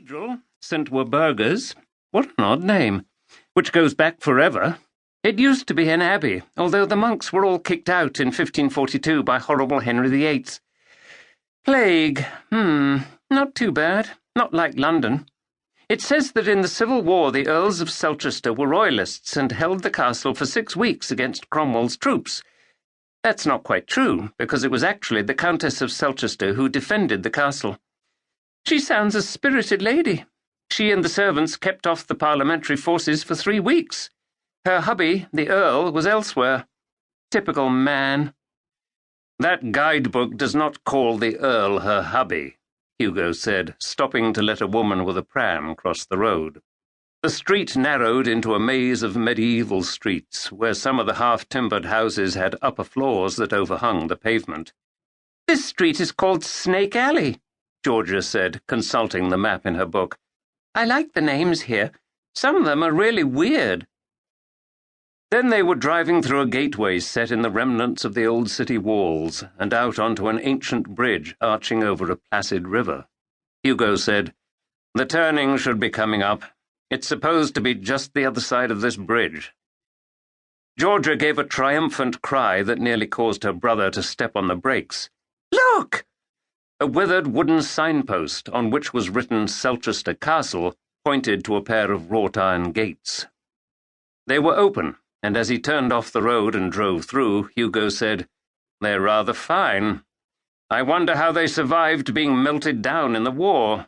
cathedral, St. Werburger's, what an odd name, which goes back forever. It used to be an abbey, although the monks were all kicked out in 1542 by horrible Henry VIII. Plague, not too bad, not like London. It says that in the Civil War the Earls of Selchester were royalists and held the castle for 6 weeks against Cromwell's troops. That's not quite true, because it was actually the Countess of Selchester who defended the castle. She sounds a spirited lady. She and the servants kept off the parliamentary forces for 3 weeks. Her hubby, the Earl, was elsewhere. Typical man. That guidebook does not call the Earl her hubby, Hugo said, stopping to let a woman with a pram cross the road. The street narrowed into a maze of medieval streets, where some of the half-timbered houses had upper floors that overhung the pavement. "This street is called Snake Alley," Georgia said, consulting the map in her book. "I like the names here. Some of them are really weird." Then they were driving through a gateway set in the remnants of the old city walls and out onto an ancient bridge arching over a placid river. Hugo said, "The turning should be coming up. It's supposed to be just the other side of this bridge." Georgia gave a triumphant cry that nearly caused her brother to step on the brakes. "Look!" A withered wooden signpost, on which was written Selchester Castle, pointed to a pair of wrought-iron gates. They were open, and as he turned off the road and drove through, Hugo said, "They're rather fine. I wonder how they survived being melted down in the war."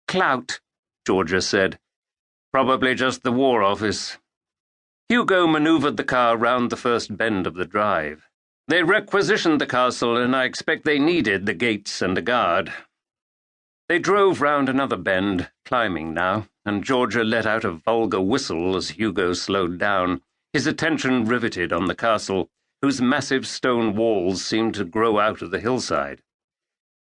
"Clout," Georgia said. "Probably just the War Office." Hugo manoeuvred the car round the first bend of the drive. "They requisitioned the castle, and I expect they needed the gates and a guard." They drove round another bend, climbing now, and Georgia let out a vulgar whistle as Hugo slowed down, his attention riveted on the castle, whose massive stone walls seemed to grow out of the hillside.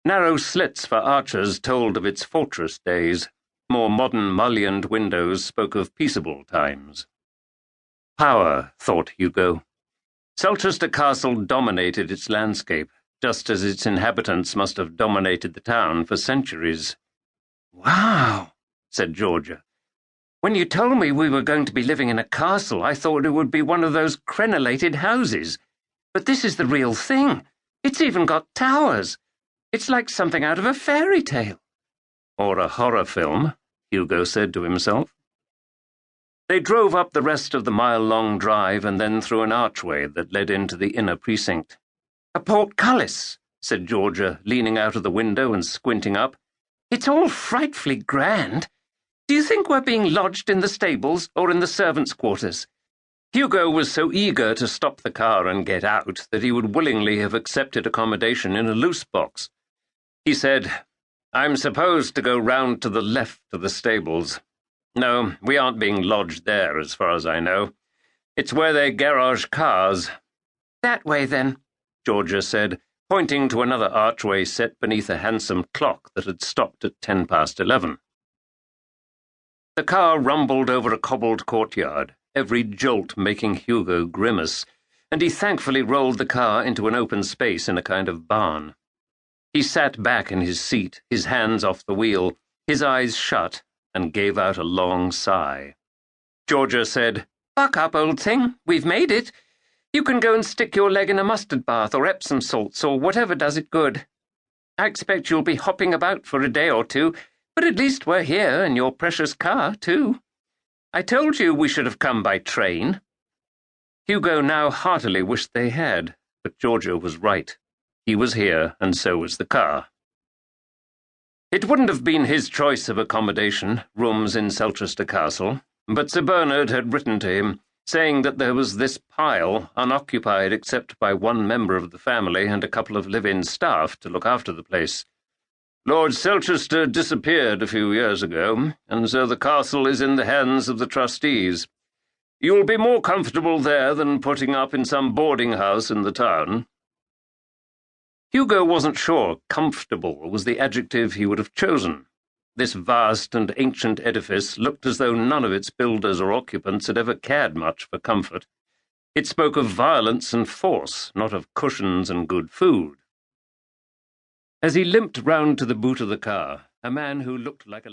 Narrow slits for archers told of its fortress days. More modern mullioned windows spoke of peaceable times. Power, thought Hugo. Selchester Castle dominated its landscape, just as its inhabitants must have dominated the town for centuries. "Wow," said Georgia. "When you told me we were going to be living in a castle, I thought it would be one of those crenellated houses. But this is the real thing. It's even got towers. It's like something out of a fairy tale." "Or a horror film," Hugo said to himself. They drove up the rest of the mile-long drive and then through an archway that led into the inner precinct. "A portcullis," said Georgia, leaning out of the window and squinting up. "It's all frightfully grand. Do you think we're being lodged in the stables or in the servants' quarters?" Hugo was so eager to stop the car and get out that he would willingly have accepted accommodation in a loose box. He said, "I'm supposed to go round to the left of the stables. No, we aren't being lodged there, as far as I know. It's where they garage cars." "That way, then," Georgia said, pointing to another archway set beneath a handsome clock that had stopped at 11:10. The car rumbled over a cobbled courtyard, every jolt making Hugo grimace, and he thankfully rolled the car into an open space in a kind of barn. He sat back in his seat, his hands off the wheel, his eyes shut, and gave out a long sigh. Georgia said, "Buck up, old thing. We've made it. You can go and stick your leg in a mustard bath or Epsom salts or whatever does it good. I expect you'll be hopping about for a day or two, but at least we're here in your precious car, too. I told you we should have come by train." Hugo now heartily wished they had, but Georgia was right. He was here, and so was the car. It wouldn't have been his choice of accommodation, rooms in Selchester Castle, but Sir Bernard had written to him, saying that there was this pile, unoccupied except by one member of the family and a couple of live-in staff to look after the place. "Lord Selchester disappeared a few years ago, and so the castle is in the hands of the trustees. You'll be more comfortable there than putting up in some boarding-house in the town." Hugo wasn't sure comfortable was the adjective he would have chosen. This vast and ancient edifice looked as though none of its builders or occupants had ever cared much for comfort. It spoke of violence and force, not of cushions and good food. As he limped round to the boot of the car, a man who looked like a